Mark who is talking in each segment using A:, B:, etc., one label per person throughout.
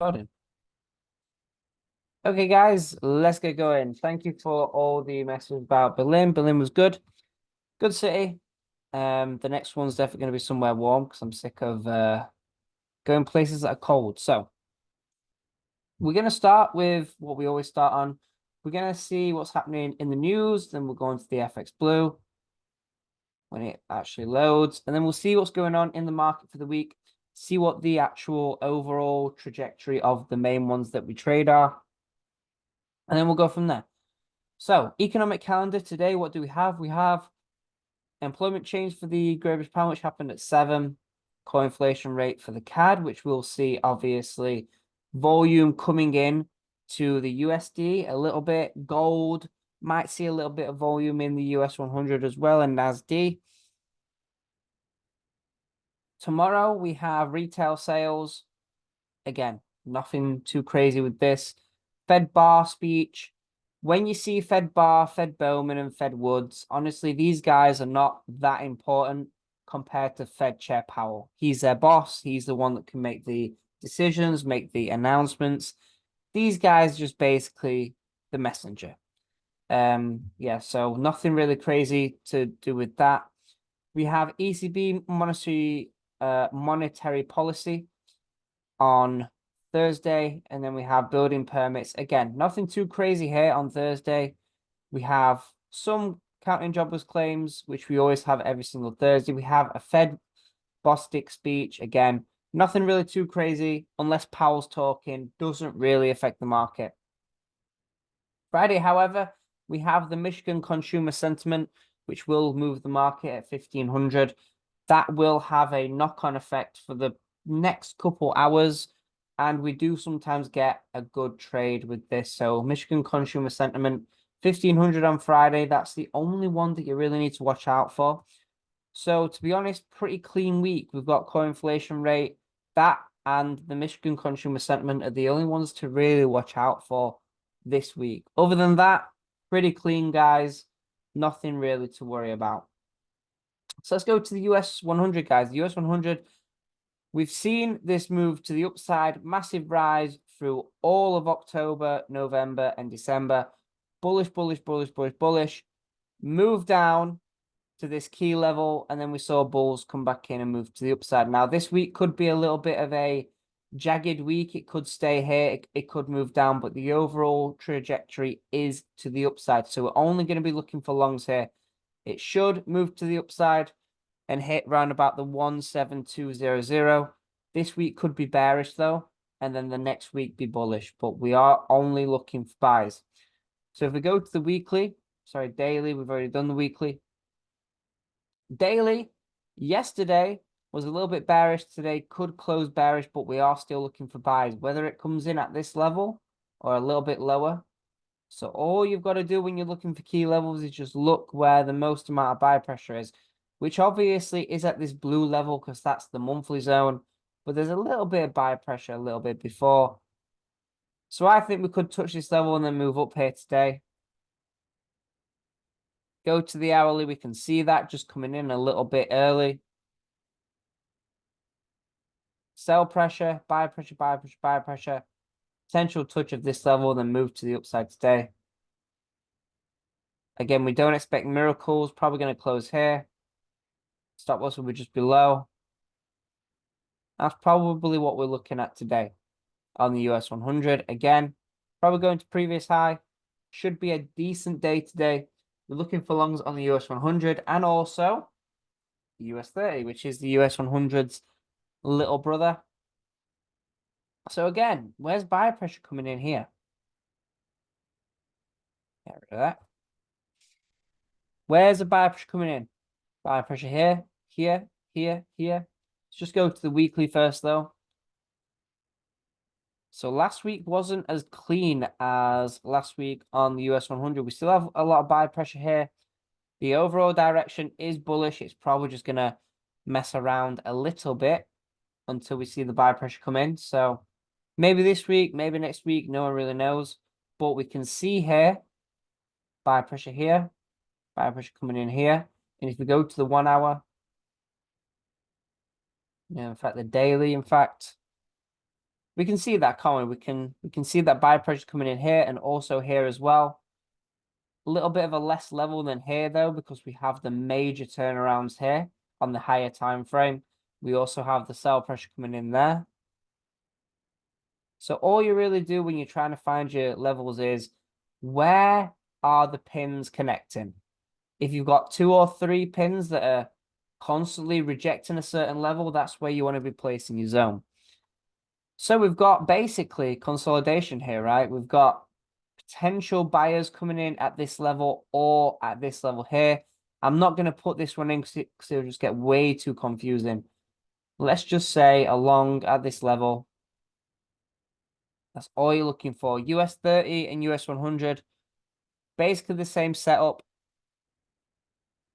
A: Recording. Okay, guys, let's get going. Thank you for all the messages about Berlin. Berlin was good. Good city. The next one's definitely going to be somewhere warm because I'm sick of going places that are cold. So we're going to start with what we always start on. We're going to see what's happening in the news. Then we'll go into the FX Blue when it actually loads. And then we'll see what's going on in the market for the week. See what the actual overall trajectory of the main ones that we trade are. And then we'll go from there. So, economic calendar today, what do we have? We have employment change for the Great British Pound, which happened at 7, core inflation rate for the CAD, which we'll see, obviously, volume coming in to the USD a little bit. Gold might see a little bit of volume in the US 100 as well, and NASD. Tomorrow, we have retail sales. Again, nothing too crazy with this. Fed Bar speech. When you see Fed Bar, Fed Bowman, and Fed Woods, honestly, these guys are not that important compared to Fed Chair Powell. He's their boss. He's the one that can make the decisions, make the announcements. These guys just basically the messenger. Yeah, so nothing really crazy to do with that. We have ECB monetary policy on Thursday, and then we have building permits. Again, nothing too crazy here on Thursday. We have some counting jobless claims, which we always have every single Thursday. We have a Fed Bostic speech. Again, nothing really too crazy unless Powell's talking. Doesn't really affect the market. Friday, however, we have the Michigan consumer sentiment, which will move the market at 1500. That will have a knock-on effect for the next couple hours, and we do sometimes get a good trade with this. So Michigan consumer sentiment, 1500 on Friday. That's the only one that you really need to watch out for. So to be honest, pretty clean week. We've got core inflation rate, that and the Michigan consumer sentiment are the only ones to really watch out for this week. Other than that, pretty clean, guys. Nothing really to worry about. So let's go to the US 100, guys. The US 100, we've seen this move to the upside, massive rise through all of October, November, and December. Bullish, bullish, bullish, bullish, bullish. Move down to this key level, and then we saw bulls come back in and move to the upside. Now, this week could be a little bit of a jagged week. It could stay here. It could move down, but the overall trajectory is to the upside. So we're only going to be looking for longs here. It should move to the upside and hit round about the 17200. This week could be bearish though, and then the next week be bullish, but we are only looking for buys. So if we go to the daily, we've already done the weekly. Daily, yesterday was a little bit bearish. Today could close bearish, but we are still looking for buys, whether it comes in at this level or a little bit lower. So all you've got to do when you're looking for key levels is just look where the most amount of buy pressure is, which obviously is at this blue level because that's the monthly zone. But there's a little bit of buy pressure a little bit before. So I think we could touch this level and then move up here today. Go to the hourly, we can see that just coming in a little bit early. Sell pressure, buy pressure, buy pressure, buy pressure. Potential touch of this level, then move to the upside today. Again, we don't expect miracles. Probably going to close here. Stop loss will be just below. That's probably what we're looking at today on the US 100. Again, probably going to previous high. Should be a decent day today. We're looking for longs on the US 100 and also the US 30, which is the US 100's little brother. So again, where's buy pressure coming in here? Get rid of that. Where's the buy pressure coming in? Buy pressure here, here, here, here. Let's just go to the weekly first, though. So last week wasn't as clean as last week on the US 100. We still have a lot of buy pressure here. The overall direction is bullish. It's probably just going to mess around a little bit until we see the buy pressure come in. So maybe this week, maybe next week, no one really knows. But we can see here, buy pressure here, buy pressure coming in here. And if we go to the 1 hour, in fact, the daily, We can see that, can't we? We can see that buy pressure coming in here and also here as well. A little bit of a less level than here though, because we have the major turnarounds here on the higher time frame. We also have the sell pressure coming in there. So all you really do when you're trying to find your levels is where are the pins connecting? If you've got 2 or 3 pins that are constantly rejecting a certain level, that's where you want to be placing your zone. So we've got basically consolidation here, right? We've got potential buyers coming in at this level or at this level here. I'm not going to put this one in because it'll just get way too confusing. Let's just say along at this level. That's all you're looking for. US 30 and US 100. Basically the same setup.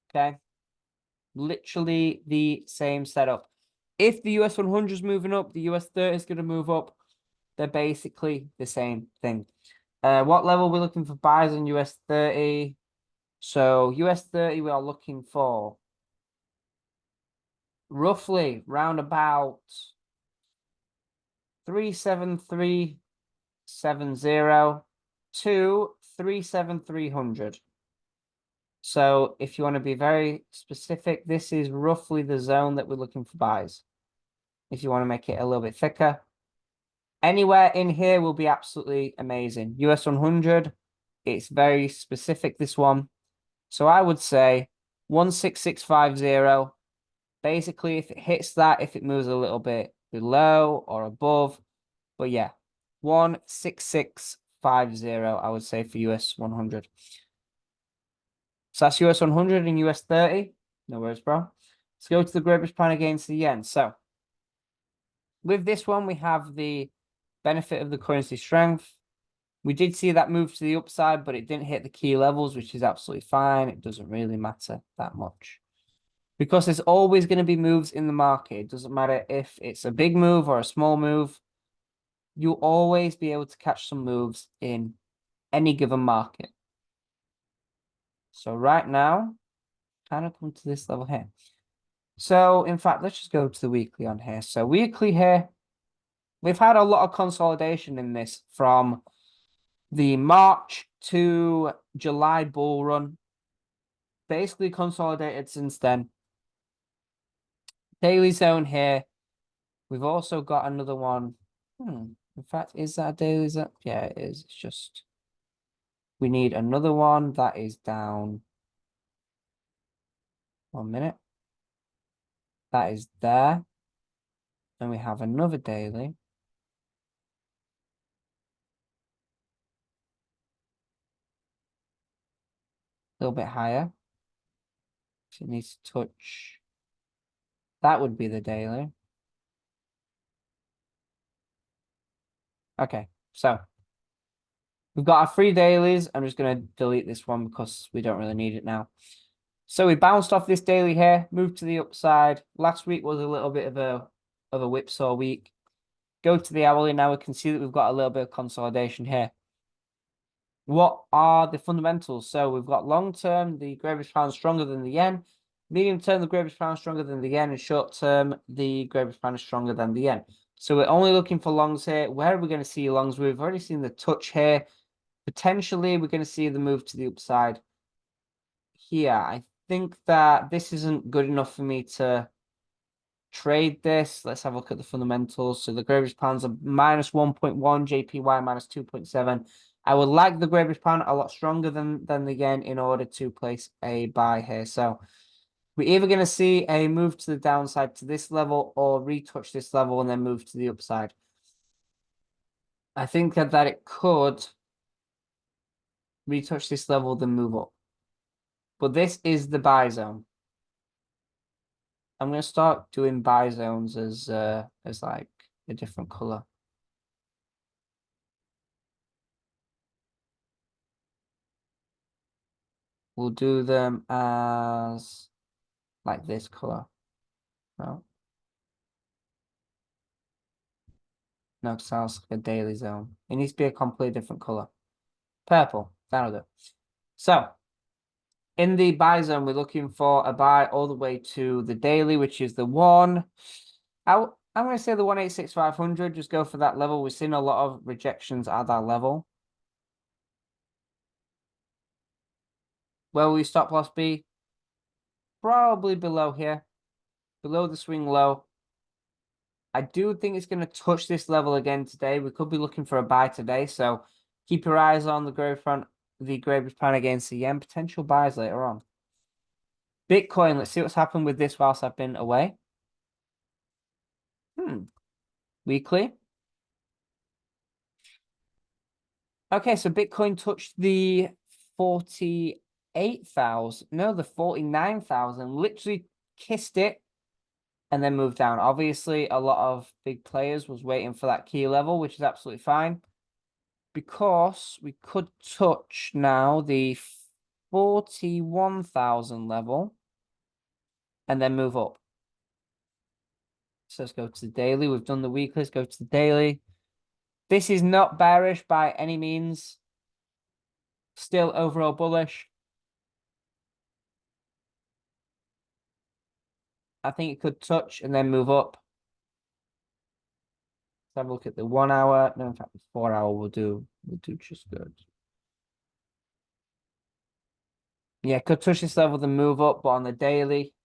A: Okay. Literally the same setup. If the US 100 is moving up, the US 30 is going to move up. They're basically the same thing. What level we're looking for buys in US 30? So US 30, we are looking for roughly round about 37370 to 37300. So if you want to be very specific, this is roughly the zone that we're looking for buys. If you want to make it a little bit thicker. Anywhere in here will be absolutely amazing. US 100, it's very specific, this one. So I would say 16650. Basically, if it hits that, if it moves a little bit below or above. But yeah, 16650, I would say for US 100. So that's US 100 and US 30. No worries, bro. Let's go to the Great British pound against the yen. So with this one, we have the benefit of the currency strength. We did see that move to the upside, but it didn't hit the key levels, which is absolutely fine. It doesn't really matter that much. Because there's always going to be moves in the market. It doesn't matter if it's a big move or a small move. You'll always be able to catch some moves in any given market. So right now, kind of come to this level here. So in fact, let's just go to the weekly on here. So weekly here, we've had a lot of consolidation in this from the March to July bull run. Basically consolidated since then. Daily zone here. We've also got another one. In fact, is that a daily zone? Yeah, it is. It's just we need another one that is down. 1 minute. That is there. Then we have another daily. A little bit higher. So it needs to touch. That would be the daily. Okay, so we've got our 3 dailies. I'm just going to delete this one because we don't really need it now. So we bounced off this daily here, moved to the upside. Last week was a little bit of a whipsaw week. Go to the hourly now. We can see that we've got a little bit of consolidation here. What are the fundamentals? So we've got long term, the Great British pound stronger than the yen. Medium term, the Great British pound stronger than the yen. And short term, the Great British pound is stronger than the yen. So we're only looking for longs here. Where are we going to see longs? We've already seen the touch here. Potentially, we're going to see the move to the upside here. I think that this isn't good enough for me to trade this. Let's have a look at the fundamentals. So the Great British pounds are minus 1.1, JPY minus 2.7. I would like the Great British pound a lot stronger than the yen in order to place a buy here. So we're either going to see a move to the downside to this level or retouch this level and then move to the upside. I think that it could retouch this level, then move up. But this is the buy zone. I'm going to start doing buy zones as like a different color. We'll do them as like this color. No, no, it sounds like a daily zone. It needs to be a completely different color. Purple. That'll do. So in the buy zone, we're looking for a buy all the way to the daily, which is the one. I'm going to say the 186,500. Just go for that level. We've seen a lot of rejections at that level. Where will your stop loss be? Probably below here, below the swing low. I do think it's going to touch this level again today. We could be looking for a buy today, so keep your eyes on the Great Pound against the yen. Potential buys later on. Bitcoin, let's see what's happened with this whilst I've been away. Weekly. Okay, so Bitcoin touched the 48,000. No, the 49,000. Literally kissed it and then moved down. Obviously, a lot of big players was waiting for that key level, which is absolutely fine. Because we could touch now the 41,000 level and then move up. So let's go to the daily. We've done the weekly. Let's go to the daily. This is not bearish by any means. Still overall bullish. I think it could touch and then move up. Let's have a look at the 1 hour. No, in fact, the 4 hour will do just good. Yeah, could touch this level, then move up, but on the daily.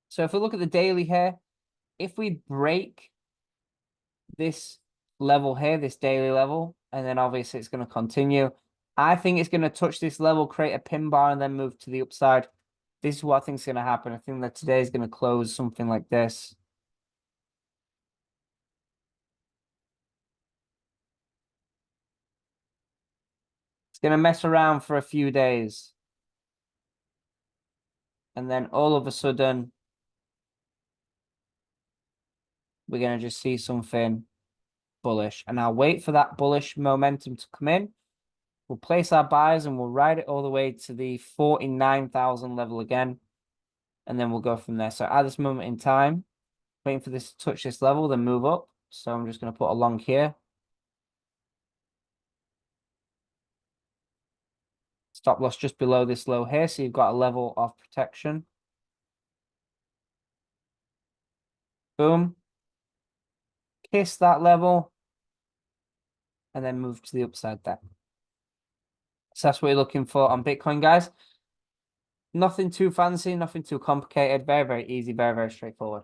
A: So if we look at the daily here, if we break this level here, this daily level, and then obviously it's going to continue. I think it's going to touch this level, create a pin bar, and then move to the upside. This is what I think is going to happen. I think that today is going to close something like this. It's going to mess around for a few days. And then all of a sudden, we're going to just see something bullish. And I'll wait for that bullish momentum to come in. We'll place our buys and we'll ride it all the way to the 49,000 level again. And then we'll go from there. So at this moment in time, waiting for this to touch this level, then move up. So I'm just going to put a long here. Stop loss just below this low here. So you've got a level of protection. Boom. Kiss that level. And then move to the upside there. So that's what you're looking for on Bitcoin, guys. Nothing too fancy, nothing too complicated. Very, very easy, very, very straightforward.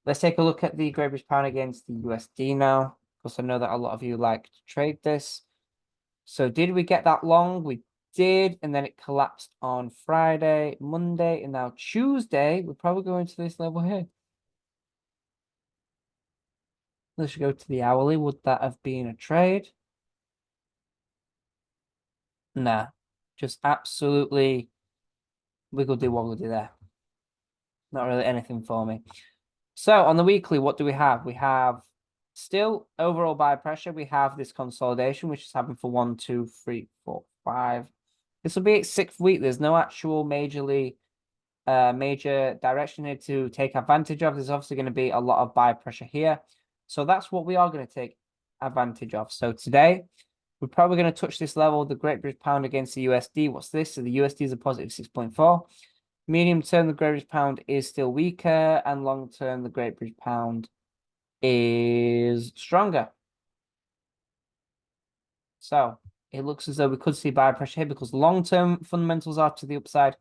A: Let's take a look at the Great British Pound against the USD now, because I know that a lot of you like to trade this. So did we get that long? We did, and then it collapsed on Friday, Monday, and now Tuesday. We're probably going to this level here. Let's go to the hourly. Would that have been a trade? Nah, just absolutely wiggledy woggledy there. Not really anything for me. So on the weekly, what do we have? We have still overall buy pressure. We have this consolidation, which has happened for 1, 2, 3, 4, 5. This will be its 6th week. There's no actual major direction here to take advantage of. There's obviously going to be a lot of buy pressure here. So that's what we are going to take advantage of. So today, we're probably going to touch this level, the Great British Pound against the USD. What's this? So the USD is a positive 6.4. Medium term, the Great British Pound is still weaker, and long term, the Great British Pound is stronger. So it looks as though we could see buy pressure here because long-term fundamentals are to the upside.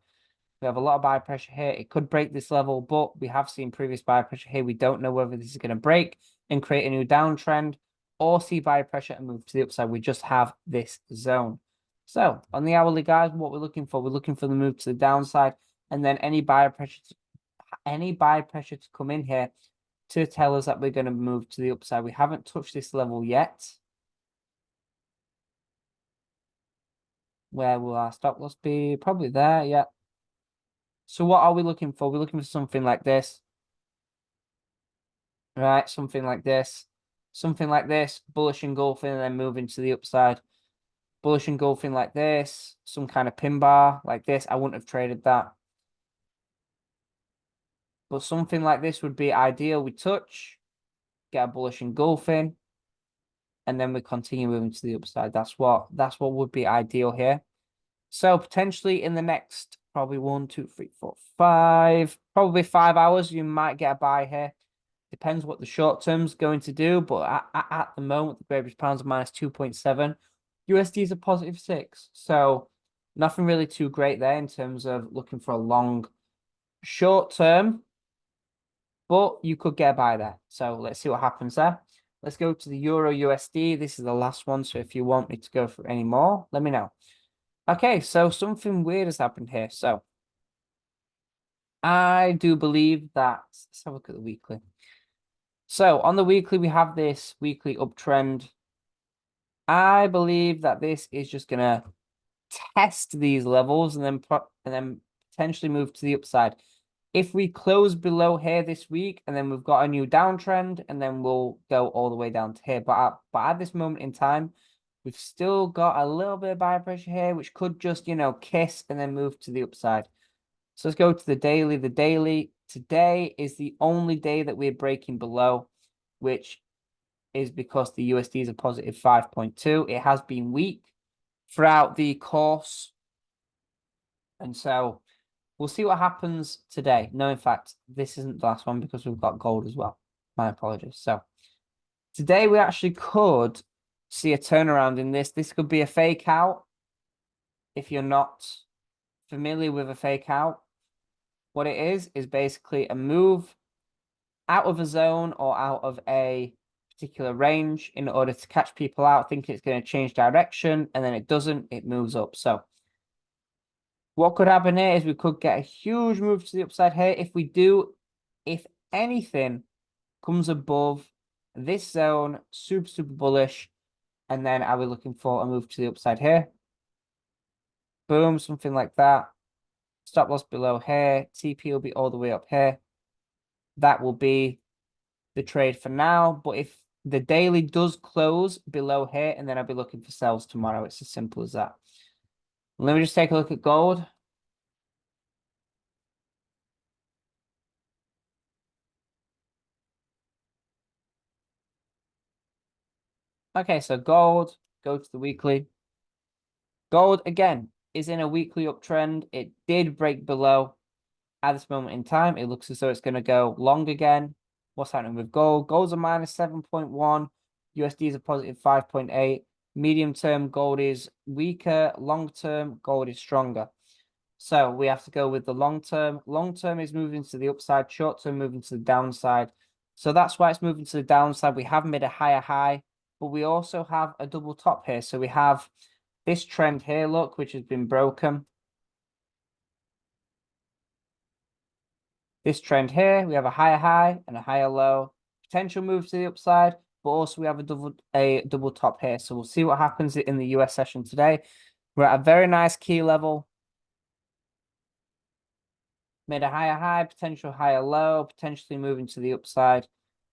A: We have a lot of buy pressure here. It could break this level, but we have seen previous buy pressure here. We don't know whether this is going to break and create a new downtrend or see buy pressure and move to the upside. We just have this zone. So on the hourly, guys, what we're looking for the move to the downside, and then any buy pressure to come in here to tell us that we're going to move to the upside. We haven't touched this level yet. Where will our stop loss be? Probably there, yeah. So what are we looking for? We're looking for something like this. Right, something like this. Something like this, bullish engulfing and then moving to the upside. Bullish engulfing like this, some kind of pin bar like this. I wouldn't have traded that. But something like this would be ideal. We touch, get a bullish engulfing, and then we continue moving to the upside. That's what would be ideal here. So potentially in the next probably 1, 2, 3, 4, 5, probably 5 hours, you might get a buy here. Depends what the short term's going to do, but at the moment, the Great British Pound's minus 2.7. USD is a positive 6. So nothing really too great there in terms of looking for a long short term, but you could get by there. So let's see what happens there. Let's go to the Euro USD. This is the last one. So if you want me to go for any more, let me know. Okay, so something weird has happened here. So I do believe that, let's have a look at the weekly. So on the weekly, we have this weekly uptrend. I believe that this is just going to test these levels and then potentially move to the upside. If we close below here this week, and then we've got a new downtrend, and then we'll go all the way down to here. But at this moment in time, we've still got a little bit of buyer pressure here, which could just, kiss and then move to the upside. So let's go to the daily. The daily today is the only day that we're breaking below, which is because the USD is a positive 5.2. It has been weak throughout the course. And so we'll see what happens today. No, in fact, this isn't the last one because we've got gold as well. My apologies. So today we actually could see a turnaround in this. This could be a fake out. If you're not familiar with a fake out, what it is basically a move out of a zone or out of a particular range in order to catch people out, thinking it's going to change direction, and then it doesn't, it moves up. So what could happen here is we could get a huge move to the upside here. If we do, if anything comes above this zone, super bullish, and then are we looking for a move to the upside here? Boom, something like that. Stop loss below here. TP will be all the way up here. That will be the trade for now. But if the daily does close below here, and then I'll be looking for sells tomorrow. It's as simple as that. Let me just take a look at gold. Okay, so gold, go to the weekly. Gold, again, is in a weekly uptrend. It did break below at this moment in time. It looks as though it's going to go long again. What's happening with gold? Gold's a minus 7.1. USD is a positive 5.8. Medium term, gold is weaker. Long term, gold is stronger. So we have to go with the long term. Long term is moving to the upside. Short term moving to the downside. So that's why it's moving to the downside. We have made a higher high, but we also have a double top here. So we have this trend here, look, which has been broken. This trend here, we have a higher high and a higher low. Potential move to the upside, but also we have a double top here. So we'll see what happens in the US session today. We're at a very nice key level. Made a higher high, potential higher low, potentially moving to the upside.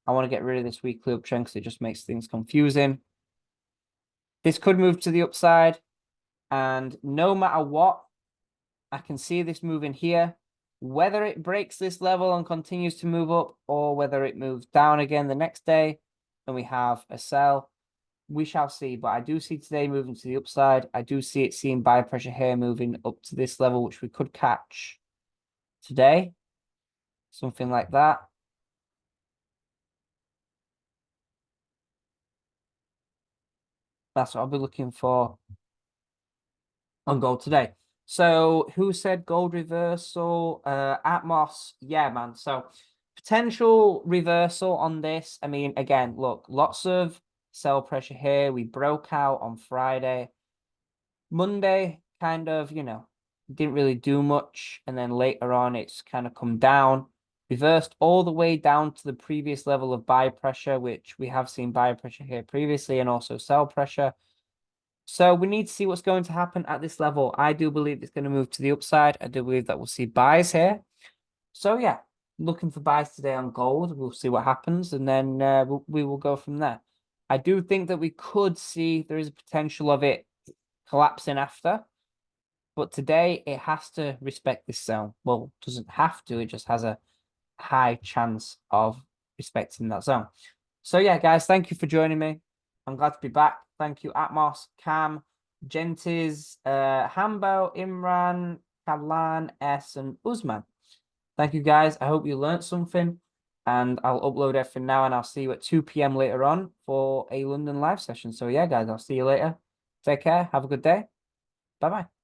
A: I want to get rid of this weekly uptrend because it just makes things confusing. This could move to the upside, and no matter what, I can see this moving here. Whether it breaks this level and continues to move up, or whether it moves down again the next day and we have a sell, we shall see. But I do see today moving to the upside. I do see it seeing buyer pressure here moving up to this level, which we could catch today. Something like that. That's what I'll be looking for on gold today. So who said gold reversal? Atmos, yeah, man. So potential reversal on this. I mean, again, look, lots of sell pressure here. We broke out on Friday. Monday, kind of, didn't really do much. And then later on, it's kind of come down, reversed all the way down to the previous level of buy pressure, which we have seen buy pressure here previously, and also sell pressure. So we need to see what's going to happen at this level. I do believe it's going to move to the upside. I do believe that we'll see buys here. So yeah, looking for buys today on gold. We'll see what happens, and then we will go from there. I do think that we could see there is a potential of it collapsing after, but today it has to respect this zone. Well, it doesn't have to. It just has a high chance of respecting that zone. So yeah, guys, thank you for joining me. I'm glad to be back. Thank you, Atmos, Cam, Gentiz, Hambo, Imran, Kadlan, S, and Usman. Thank you, guys. I hope you learned something. and I'll upload everything now, and I'll see you at 2 p.m. later on for a London live session. So yeah, guys, I'll see you later. Take care. Have a good day. Bye bye.